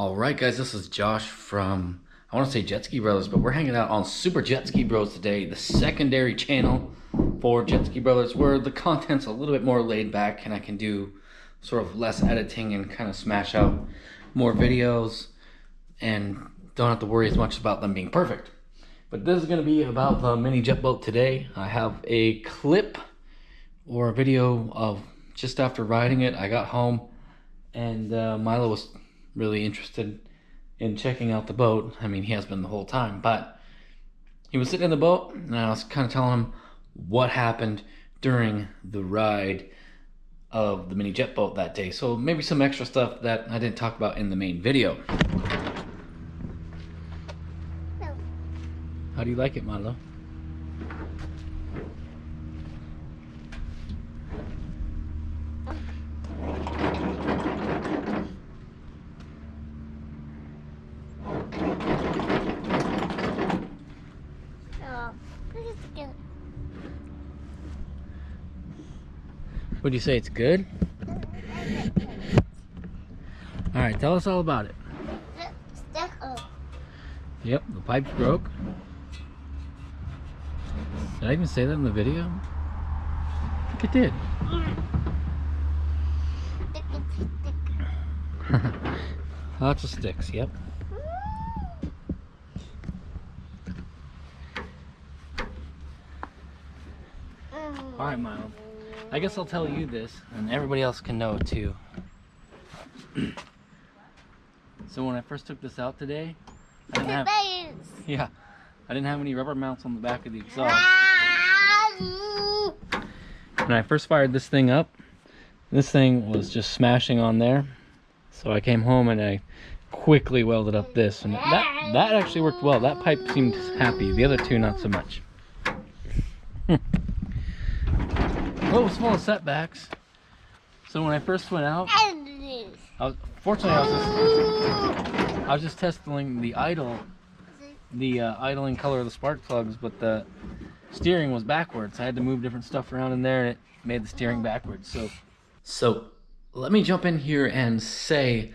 Alright guys, this is Josh from, I want to say Jet Ski Brothers, but we're hanging out on Super Jet Ski Bros today, the secondary channel for Jet Ski Brothers, where the content's a little bit more laid back and I can do sort of less editing and kind of smash out more videos and don't have to worry as much about them being perfect. But this is going to be about the mini jet boat today. I have a clip or a video of just after riding it. I got home and Milo was really interested in checking out the boat. I mean, he has been the whole time, but he was sitting in the boat and I was kind of telling him what happened during the ride of the mini jet boat that day. So maybe some extra stuff that I didn't talk about in the main video. No. How do you like it, Milo? Would you say it's good? Alright, tell us all about it. Yep, the pipes broke. Did I even say that in the video? I think it did. Lots of sticks, yep. Alright, Milo. I guess I'll tell you this, and everybody else can know too. So when I first took this out today, I didn't have any rubber mounts on the back of the exhaust. When I first fired this thing up, this thing was just smashing on there. So I came home and I quickly welded up this, and that actually worked well. That pipe seemed happy. The other two, not so much. Well, it was full of setbacks. So when I first went out, I was just testing the idling color of the spark plugs, but the steering was backwards. I had to move different stuff around in there, and it made the steering backwards. So let me jump in here and say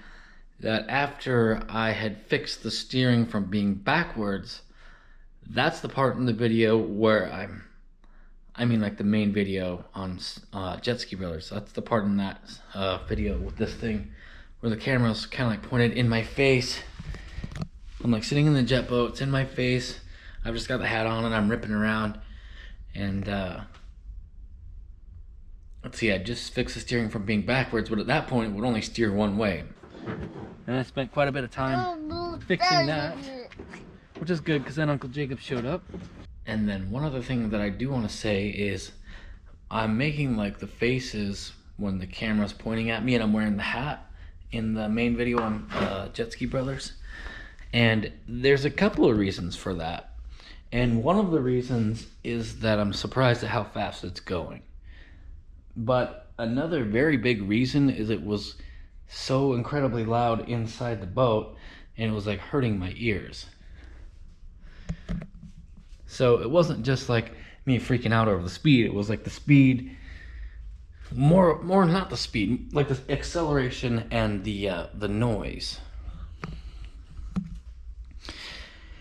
that after I had fixed the steering from being backwards, that's the part in the video where I mean like the main video on Jet Ski Brothers. That's the part in that video with this thing where the camera's kind of like pointed in my face. I'm like sitting in the jet boat, it's in my face. I've just got the hat on and I'm ripping around. And let's see, I just fixed the steering from being backwards, but at that point it would only steer one way. And I spent quite a bit of time fixing that, which is good because then Uncle Jacob showed up. And then one other thing that I do want to say is I'm making like the faces when the camera's pointing at me and I'm wearing the hat in the main video on Jet Ski Brothers. And there's a couple of reasons for that. And one of the reasons is that I'm surprised at how fast it's going. But another very big reason is it was so incredibly loud inside the boat and it was like hurting my ears. So it wasn't just like me freaking out over the speed, it was like the speed, more not the speed, like the acceleration and the noise.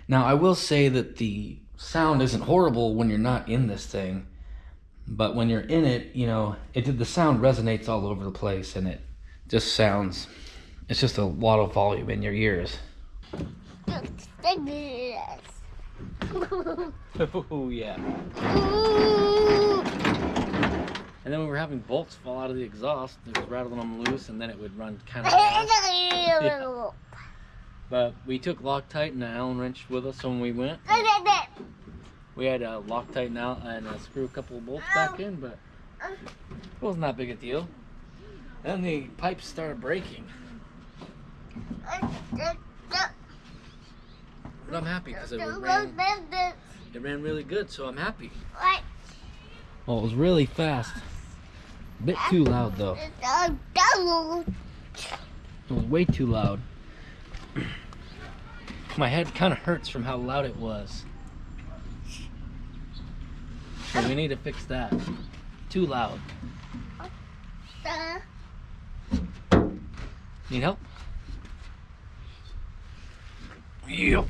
Now I will say that the sound isn't horrible when you're not in this thing, but when you're in it, you know, the sound resonates all over the place and it just sounds, it's just a lot of volume in your ears. Oh yeah. And then we were having bolts fall out of the exhaust. It was rattling them loose and then it would run kind of fast. Yeah. But we took Loctite and an Allen wrench with us when we went. We had a Loctite now and screw a couple of bolts back in, but it wasn't that big a deal. Then the pipes started breaking. But I'm happy because it ran really good, so I'm happy. Well, it was really fast. A bit too loud though. It was way too loud. My head kind of hurts from how loud it was. So we need to fix that. Too loud. Need help? Yep.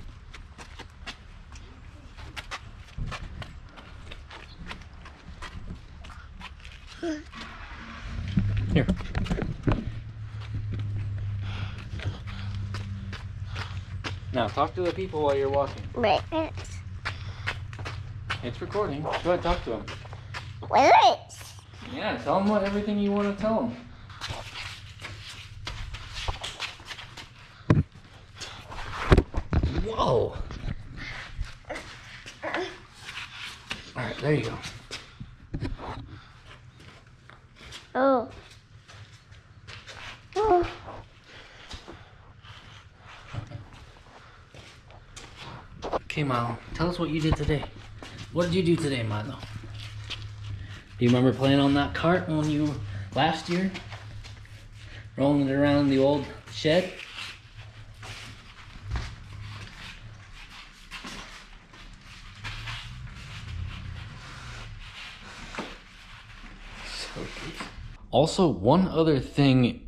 Here. Now talk to the people while you're walking. Wait. It's recording. Go ahead, talk to them. Wait. Yeah, tell them everything you want to tell them. Whoa! Alright, there you go. Oh. Oh. Okay, Milo, tell us what you did today. What did you do today, Milo? Do you remember playing on that cart when you last year? Rolling it around the old shed? Also, one other thing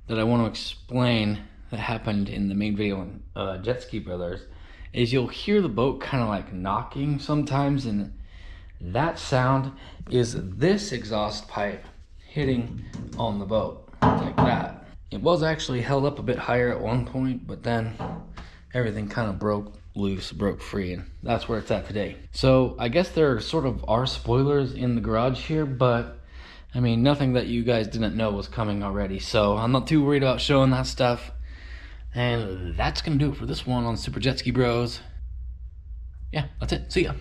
that I want to explain that happened in the main video on Jet Ski Brothers is you'll hear the boat kind of like knocking sometimes, and that sound is this exhaust pipe hitting on the boat like that. It was actually held up a bit higher at one point, but then everything kind of broke loose, broke free, and that's where it's at today. So I guess there sort of are spoilers in the garage here, but I mean, nothing that you guys didn't know was coming already, so I'm not too worried about showing that stuff. And that's gonna do it for this one on Super Jet Ski Bros. Yeah, that's it. See ya.